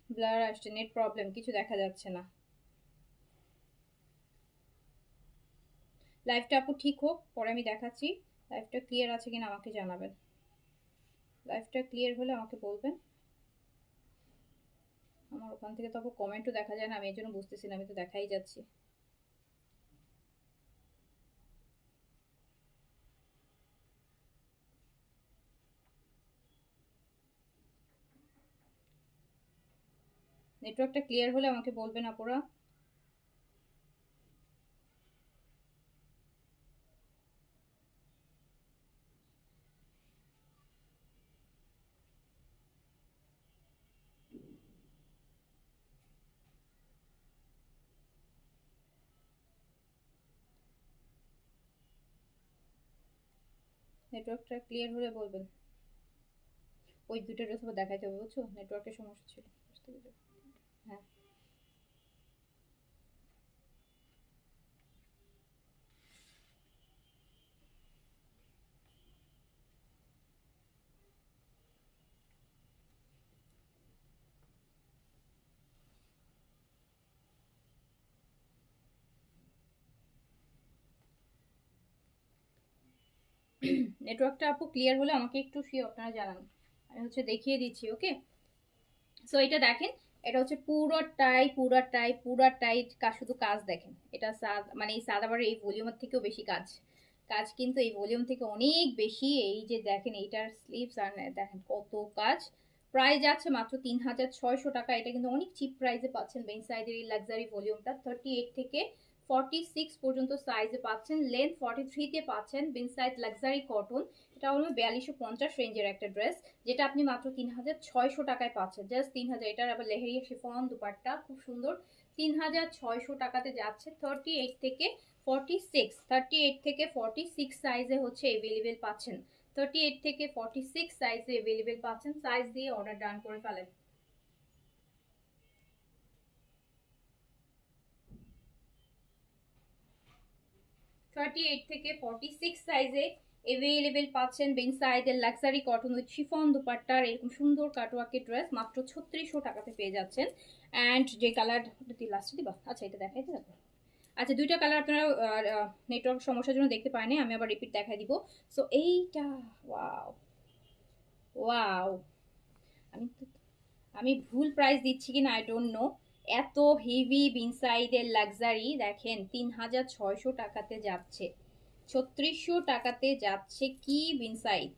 S1: ব্লার আসছে, নেট প্রবলেম, কিছু দেখা যাচ্ছে না। লাইভটা আপু ঠিক হোক, পরে আমি দেখাচ্ছি। লাইভটা ক্লিয়ার আছে কিনা আমাকে জানাবেন, লাইভটা ক্লিয়ার হলে আমাকে বলবেন। আমার ওখান থেকে তো আপু কমেন্টও দেখা যায় না, আমি এই জন্য বুঝতেছি না, আমি তো দেখাই যাচ্ছি। নেটওয়ার্কটা ক্লিয়ার হলে আমাকে বলবেন আপুরা। নেটওয়ার্কটা ক্লিয়ার হলে বলবেন। ওই দুটো ড্রেস আবার দেখাইতে হবে, বুঝছো, নেটওয়ার্কের সমস্যা ছিল। হ্যাঁ, নেটওয়ার্কটা আপু ক্লিয়ার হলে আমাকে একটু আপনারা জানান, আমি হচ্ছে দেখিয়ে দিচ্ছি। ওকে, সো এটা দেখেন, এটা হচ্ছে পুরোটাই শুধু কাজ দেখেন। এটা মানে এই সাদাবারের এই ভলিউমের থেকেও বেশি কাজ, কাজ কিন্তু এই ভলিউম থেকে অনেক বেশি। এই যে দেখেন এইটার স্লিভস আর দেখেন কত কাজ। প্রাইস যাচ্ছে মাত্র 3600 টাকা। এটা কিন্তু অনেক চিপ প্রাইসে পাচ্ছেন বেন সাইডের এই লাক্সারি ভলিউমটা। 38 থেকে 46 পর্যন্ত সাইজে পাচ্ছেন, লেন্থ 43 তে পাচ্ছেন। বেন সাইড লাক্সারি কটন, এটা হলো 4250 রেঞ্জের একটা ড্রেস, যেটা আপনি মাত্র 3600 টাকায় পাচ্ছেন। জাস্ট 3000। এটার আবার লেহেরিয়া শিফন দুপাট্টা খুব সুন্দর। 3600 টাকাতে যাচ্ছে। 38 থেকে 46 সাইজে হচ্ছে এভেলেবেল পাচ্ছেন। 38 থেকে 46 সাইজে এভেলেবেল পাচ্ছেন। সাইজ দিয়ে অর্ডার ডান করে ফেলেন। 38 থেকে 46 সাইজে এভেলেবেল পাচ্ছেন বেন সাইডের লাক্সারি কটন উইথ শিফন দুপাট্টার এরকম সুন্দর কাটওয়ার্কের ড্রেস মাত্র 3600 টাকাতে পেয়ে যাচ্ছেন। অ্যান্ড যে কালার লাস্টে দিবা, আচ্ছা এটা দেখাইতে থাকবো। আচ্ছা, দুইটা কালার আপনারা নেটওয়ার্ক সমস্যার জন্য দেখতে পারেনি, আমি আবার রিপিট দেখাই দিব। সো এইটা ওয়াও ওয়াও, আমি আমি ভুল প্রাইস দিচ্ছি কিনা আই ডোন্ট নো। এত হেভি বিনসাইডের লাক্সারি দেখেন 3600 টাকাতে যাচ্ছে, 3600 টাকাতে যাচ্ছে। কি বিনসাইড,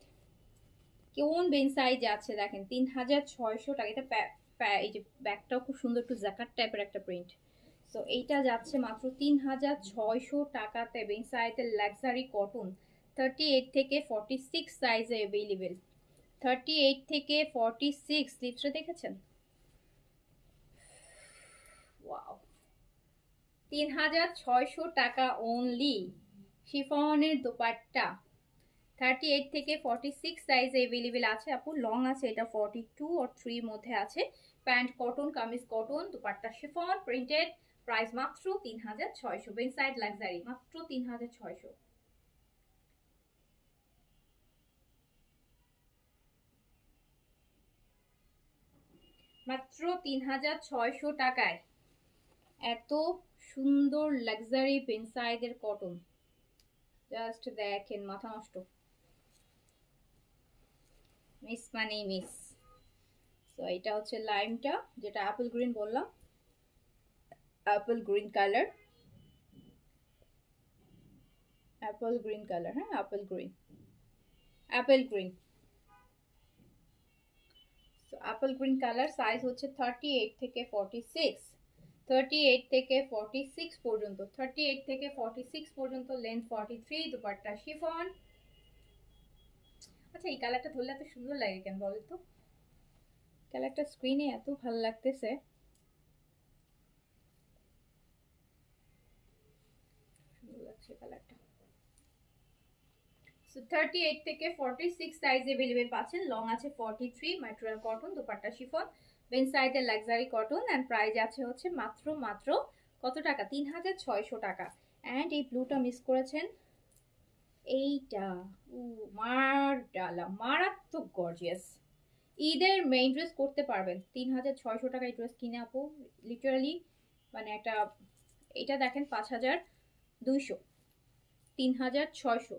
S1: কোন বিনসাইড যাচ্ছে দেখেন 3600 টাকা। এটা এই যে ব্যাগটাও খুব সুন্দর, একটু জ্যাকার্ড টাইপের একটা প্রিন্ট। সো এইটা যাচ্ছে মাত্র 3600 টাকাতে বিনসাইডের লাক্সারি কটন। 38 থেকে 46 সাইজে অ্যাভেলেবেল। 38 থেকে 46 স্লিপসটা দেখেছেন, ওয়াও, 3600 টাকা অনলি। শিফনের দোপাট্টা 38 থেকে 46 সাইজে অ্যাভেলেবেল আছে আপু। লং আছে এটা 42 or 3 মধ্যে আছে। Pant cotton, kameez cotton, dupatta chiffon printed. Price মাত্র 3600। বেনসাইড লাক্সারি মাত্র 3600। মাত্র 3600 টাকায় এত সুন্দর লাক্সারি বেনসাইডের কটন, জাস্ট দেখেন মাথা নষ্ট। মিস মানে মিস। সো এটা হচ্ছে লাইমটা, যেটা অ্যাপল গ্রিন বললাম, apple green colour, apple green colour, হ্যাঁ apple green, apple green. So apple green colour, size হচ্ছে 38 থেকে 46। 38 থেকে 46 পর্যন্ত, 38 থেকে 46 পর্যন্ত, লেন্থ 43, দুপাট্টা শিফন। আচ্ছা, এই কালারটা ধরলে এত সুন্দর লাগে কেন বলো তো? কালারটা স্ক্রিনে এত ভালো লাগতেছে, সুন্দর লাগছে কালারটা। সো 38 থেকে 46 সাইজ अवेलेबल পাচ্ছেন। লং আছে 43, material cotton, dupatta chiffon, Ben সাইডের লাক্সারি কটন। এন্ড প্রাইস আছে হচ্ছে মাত্র মাত্র কত টাকা, 3600 টাকা। এন্ড এই ব্লুটা মিস করেছেন, এইটা ও মারাত্মক গর্জিয়াস। ঈদের মেইন ড্রেস করতে পারবেন 3600 টাকায় ড্রেস কিনে আপু, লিটারালি মানে একটা। এটা দেখেন 5200, 3600,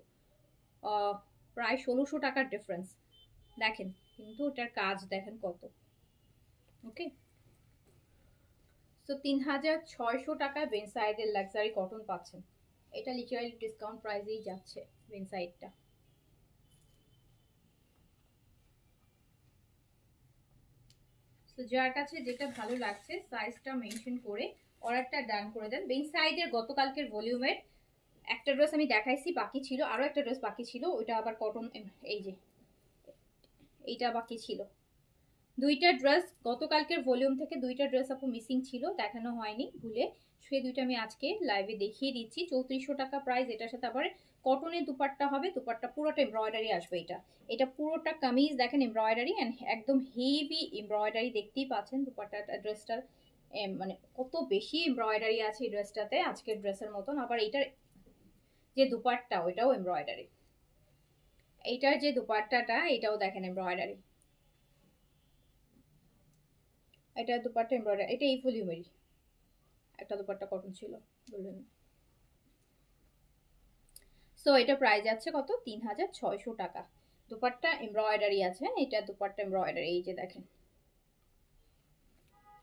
S1: প্রায় 1600 টাকার ডিফারেন্স দেখেন, কিন্তু ওটার কাজ দেখেন কত। ওকে, সো 3600 টাকায় বেনসাইডের লাক্সারি কটন পাচ্ছেন। এটা লিটারালি ডিসকাউন্ট প্রাইসেই যাচ্ছে বেনসাইডটা। তো যার কাছে যেটা ভালো লাগছে সাইজটা মেনশন করে অর্ডারটা ডান করে দেন। বেনসাইডের গতকালকের ভলিউমের একটা ড্রেস আমি দেখাইছি, বাকি ছিল আরো একটা ড্রেস বাকি ছিল, ওইটা আবার কটন। এই যে এইটা বাকি ছিল, দুইটা ড্রেস গতকালকের ভলিউম থেকে দুইটা ড্রেস আপু মিসিং ছিল, দেখানো হয়নি ভুলে, সেই দুইটা আমি আজকে লাইভে দেখিয়ে দিচ্ছি। 3400 টাকা প্রাইস, এটার সাথে আবার কটনের দুপাট্টা হবে, দুপাট্টা পুরোটা এমব্রয়ডারি আসবে। এটা পুরোটা কামিজ দেখেন এমব্রয়ডারি, অ্যান্ড একদম হেভি এমব্রয়ডারি, দেখতেই পাচ্ছেন দুপাট্টাটা, ড্রেসটার মানে কত বেশি এমব্রয়ডারি আছে এই ড্রেসটাতে, আজকের ড্রেসের মতন। আবার এইটার যে দুপাট্টা ওইটাও এমব্রয়ডারি, এইটার যে দুপাট্টাটা এটাও দেখেন এমব্রয়ডারি, এটা দুপাট্টা এমব্রয়ডারি, এটা এই ভলিউমেরই একটা দুপাট্টা কটন ছিল বললেন। সো এটা প্রাইস যাচ্ছে কত, 3600 টাকা। দুপাট্টা এমব্রয়ডারি আছে, এটা দুপাট্টা এমব্রয়ডারি, এই যে দেখেন,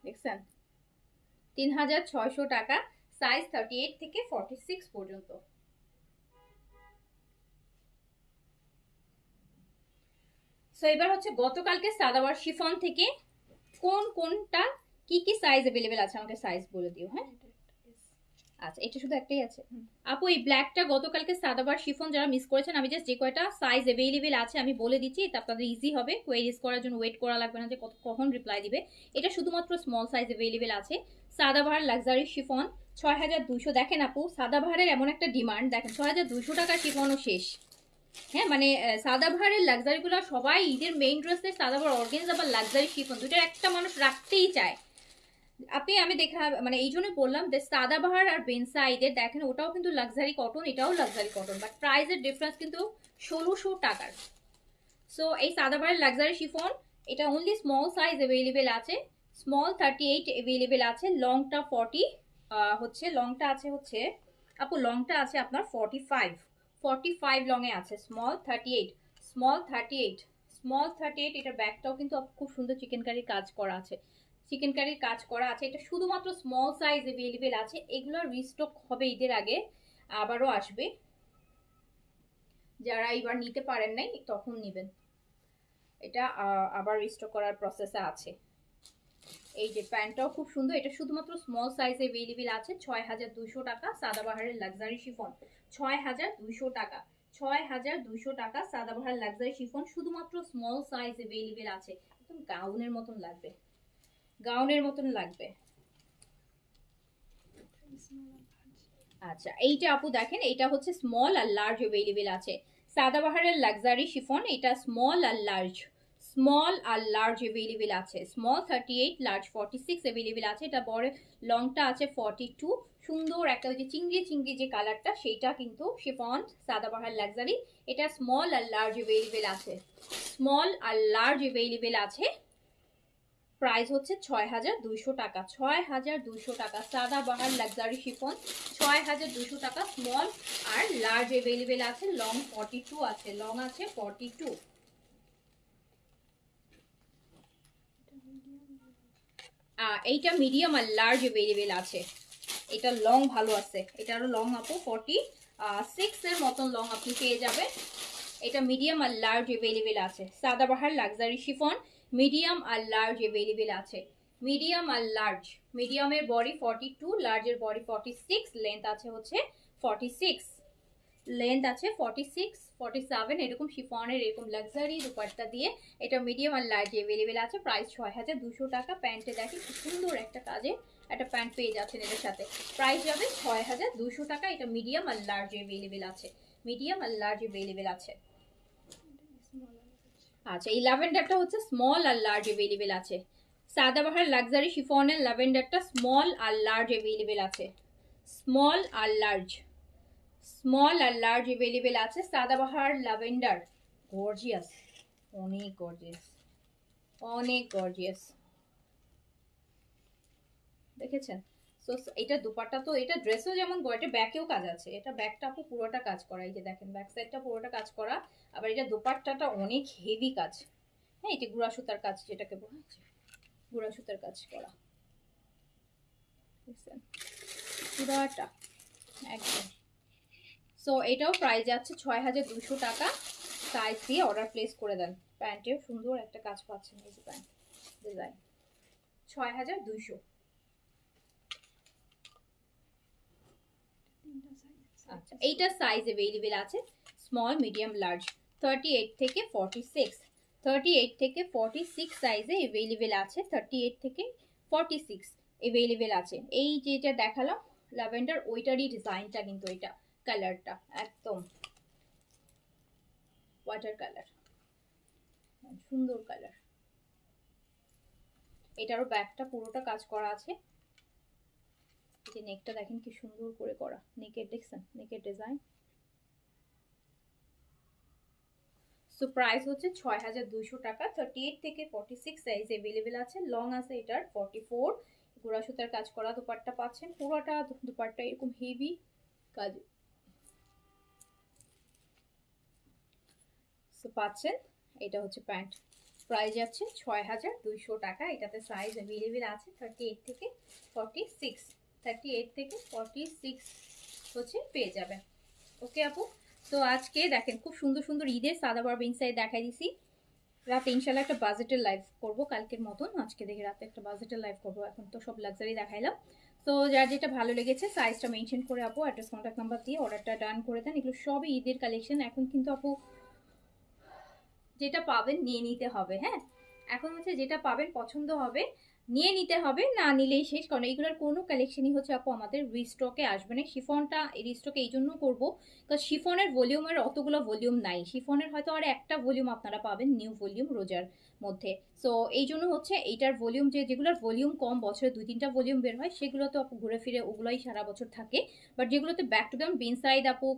S1: দেখছেন, 3600 টাকা, সাইজ 38 থেকে 46 পর্যন্ত। সো এবার হচ্ছে গতকালকে সাদাওয়ার শিফন থেকে কোনটা কি কি সাইজ अवेलेबल আছে, আমাকে সাইজ বলে দিও। হ্যাঁ আচ্ছা, এটা শুধু একটাই আছে আপু। এই ব্ল্যাকটা গতকালকে সাদাবার শিফন যারা মিস করেছেন, আমি জাস্ট যে কয়টা সাইজ अवेलेबल আছে আমি বলে দিচ্ছি, এটা আপনাদের ইজি হবে, কোয়েরিজ করার জন্য ওয়েট করা লাগবে না যে কখন রিপ্লাই দিবে। এটা শুধুমাত্র স্মল সাইজ अवेलेबल আছে। Sadabahar luxury chiffon 6200। দেখেন আপু, সাদাবাহারের এমন একটা ডিমান্ড, দেখেন 6200 টাকা শিফনও শেষ। হ্যাঁ মানে সাদাবাহারের লাক্সারিগুলো সবাই ঈদের মেইন ড্রেসে সাদাবাহার অর্গানজা বা লাক্সারি শিফন দুইটার একটা মানুষ রাখতেই চায়। আমি দেখা মানে এই জন্য বললাম যে সাদাবাহার আর বেনসাইডের দেখেন ওটাও কিন্তু লাক্সারি কটন, এটাও লাক্সারি কটন, বাট প্রাইসের ডিফারেন্স কিন্তু 1600 টাকার। সো এই সাদাবাহারের লাক্সারি শিফন এটা অনলি স্মল সাইজ अवेलेबल আছে, স্মল 38 अवेलेबल আছে, লংটা 40 হচ্ছে, লংটা আছে হচ্ছে আপু, লংটা আছে আপনার 45 লং এ আছে, স্মল 38, স্মল 38, স্মল 38। এটা ব্যাকটাও কিন্তু খুব সুন্দর চিকেন কারির কাজ করা আছে, চিকেন কারির কাজ করা আছে। এটা শুধুমাত্র স্মল সাইজ अवेलेबल আছে, এগুলো রিস্টক হবে ঈদের আগে, আবারও আসবে, যারা এবার নিতে পারেন নাই তখন নেবেন, এটা আবার রিস্টক করার প্রসেসে আছে। এই যে প্যান্টটাও খুব সুন্দর, এটা শুধুমাত্র স্মল সাইজ अवेलेबल আছে, 6200 টাকা। সাদাবাহারের লাক্সারি শিফন 6200 টাকা, 6200 টাকা সাদাবাহার লাক্সারি শিফন, শুধুমাত্র স্মল সাইজ अवेलेबल আছে। একদম গাউনের মতন লাগবে, গাউনের মতন লাগবে। আচ্ছা এইটা আপু দেখেন, এটা হচ্ছে স্মল আর লার্জ अवेलेबल আছে। সাদাবাহারের লাক্সারি শিফন এটা স্মল আর লার্জ, স্মল আর লার্জ अवेलेबल আছে। স্মল 38, লার্জ 46 अवेलेबल আছে। এটা বড় লংটা আছে 42, সুন্দর একটা ওই যে চিংড়ি চিংড়ি যে কালারটা সেইটা কিন্তু শিফন সাদাবাহার লাক্সারি, এটা স্মল আর লার্জ अवेलेबल আছে, স্মল আর লার্জ अवेलेबल আছে। প্রাইস হচ্ছে 6200 টাকা, 6200 টাকা সাদাবাহার লাক্সারি শিফন 6200 টাকা, স্মল আর লার্জ अवेलेबल আছে, লং 42 আছে, লং আছে 42। এইটা মিডিয়াম আর লার্জ अवेलेबल আছে, এটা লং ভালো আছে, এটারও লং আপু 46 এর মতন লং আপনি পেয়ে যাবেন। এটা মিডিয়াম আর লার্জ अवेलेबल আছে, সাদাবাহার লাক্সারি শিফন মিডিয়াম আর লার্জ अवेलेबल আছে, মিডিয়াম আর লার্জ। মিডিয়ামের বডি 42, লার্জের বডি 46, লেন্থ আছে হচ্ছে 46, লেন্থ আছে 46 47, এরকম শিফনের এরকম লাক্সারি দুপাট্টা দিয়ে এটা মিডিয়াম আর লার্জ अवेलेबल আছে। প্রাইস 6200 টাকা। প্যান্টে দেখি খুব সুন্দর একটা কাজে একটা প্যান্ট পেয়ে যাচ্ছেন এটার সাথে, প্রাইস যাবে 6200 টাকা। এটা মিডিয়াম আর লার্জ अवेलेबल আছে, মিডিয়াম আর লার্জ अवेलेबल আছে। আচ্ছা এই ল্যাভেন্ডারটা হচ্ছে স্মল আর লার্জ अवेलेबल আছে। সাদাবাহার লাক্সারি শিফনের ল্যাভেন্ডারটা স্মল আর লার্জ अवेलेबल আছে, স্মল আর লার্জ, স্মল আর লার্জ अवेलेबल আছে। সাদাবাহার ল্যাভেন্ডার গর্জিয়াস, অনেক গর্জিয়াস, অনেক গর্জিয়াস, দেখেছেন। সো এটা দুপাট্টা তো, এটা ড্রেসও যেমন এটা ব্যাকেও কাজ আছে, এটা ব্যাকটা আপু পুরোটা কাজ করা, এই যে দেখেন ব্যাক সাইডটা পুরোটা কাজ করা। আবার এটা দুপাট্টাটা অনেক হেভি কাজ, হ্যাঁ এটা গুড়া সুতার কাজ, যেটাকে বলা হচ্ছে গুড়া সুতার কাজ করা, বুঝছেন পুরোটা একদম। সো এটাও প্রাইস যাচ্ছে 6200 টাকা। সাইজ দিয়ে অর্ডার প্লেস করে দেন। প্যান্টেও সুন্দর একটা কাজ পাচ্ছেন, এই যে প্যান্ট ডিজাইন 6200। আচ্ছা এইটা সাইজ अवेलेबल আছে, স্মল মিডিয়াম লার্জ 38 থেকে 46, 38 থেকে 46 সাইজে अवेलेबल আছে, 38 থেকে 46 अवेलेबल আছে। এই যেটা দেখালাম ল্যাভেন্ডার ওইটারই ডিজাইনটা কিন্তু, এটা কালারটা একদম ওয়াটার কালার, সুন্দর কালার। এটারও ব্যাকটা পুরোটা কাজ করা আছে। এই যে নেকটা দেখেন কি সুন্দর করে করা, নেকের দেখছেন, নেকের ডিজাইন। সো প্রাইস হচ্ছে ৬,২০০ টাকা। 38 থেকে 46 সাইজ অ্যাভেলেবেল আছে। লং আছে এটার 44। গোড়া সুতার কাজ করা দুপাট্টা পাচ্ছেন, পুরোটা দুপাট্টা এরকম হেভি কাজ পাচ্ছেন। এটা হচ্ছে প্যান্ট, প্রাইস যাচ্ছে ৬,২০০ টাকা। এটাতে সাইজ অ্যাভেলেবেল আছে 38 থেকে 46। 38 থেকে 46 হচ্ছে পেয়ে যাবেন। ওকে আপু, তো আজকে দেখেন খুব সুন্দর সুন্দর ঈদের সাদাবাহার ইনসাইড দেখাই দিছি। রাতে ইনশাল্লাহ একটা বাজেটের লাইভ করবো কালকের মতন। আজকে দেখি রাতে একটা বাজেটের লাইভ করবো। এখন তো সব লাক্সারি দেখাইলাম। তো যার যেটা ভালো লেগেছে সাইজটা মেনশন করে আপু অ্যাড্রেস কন্ট্যাক্ট নাম্বার দিয়ে অর্ডারটা ডান করে দেন। এগুলো সবই ঈদের কালেকশন। এখন কিন্তু আপু যেটা পাবেন নিয়ে নিতে হবে। হ্যাঁ, এখন হচ্ছে যেটা পাবেন পছন্দ হবে নিয়ে নিতে হবে, না নিলেই শেষ। কারণ এইগুলোর কোনো কালেকশনই হচ্ছে আপু আমাদের রিস্টকে আসবে না। শিফনটা রিস্টকে এই জন্য করবো কারণ শিফনের ভলিউমের অতগুলো ভলিউম নাই। শিফনের হয়তো আর একটা ভলিউম আপনারা পাবেন, নিউ ভলিউম রোজার মধ্যে। সো এই জন্য হচ্ছে এইটার ভলিউম, যেগুলোর ভলিউম কম, বছরে 2-3টা ভলিউম বের হয়, সেগুলো তো আপু ঘুরে ফিরে ওগুলোই সারা বছর থাকে। বাট যেগুলোতে ব্যাক টু দ্য বিনসাইড আপু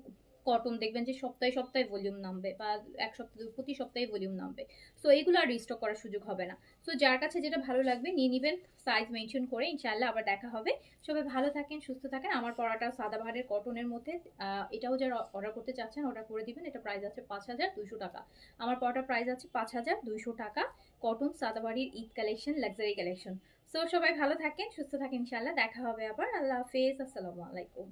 S1: কটন দেখবেন যে সপ্তাহে সপ্তাহে ভলিউম নামবে, বা এক সপ্তাহে প্রতি সপ্তাহে ভলিউম নামবে। সো এইগুলো আর রিস্টক করার সুযোগ হবে না। সো যার কাছে যেটা ভালো লাগবে নিয়ে নেবেন, সাইজ মেনশন করে। ইনশাআল্লাহ আবার দেখা হবে। সবাই ভালো থাকেন, সুস্থ থাকেন। আমার পরাটা সাদাবাহারের কটনের মধ্যে, এটাও যারা অর্ডার করতে চাচ্ছেন অর্ডার করে দিবেন। এটা প্রাইস আছে ৫,২০০ টাকা। আমার পরাটার প্রাইস আছে ৫,২০০ টাকা। কটন সাদাবাহারের Eid collection, luxury collection. So সবাই ভালো থাকেন, সুস্থ থাকেন। ইনশাআল্লাহ দেখা হবে আবার। আল্লাহ হাফেজ, আসসালামু আলাইকুম।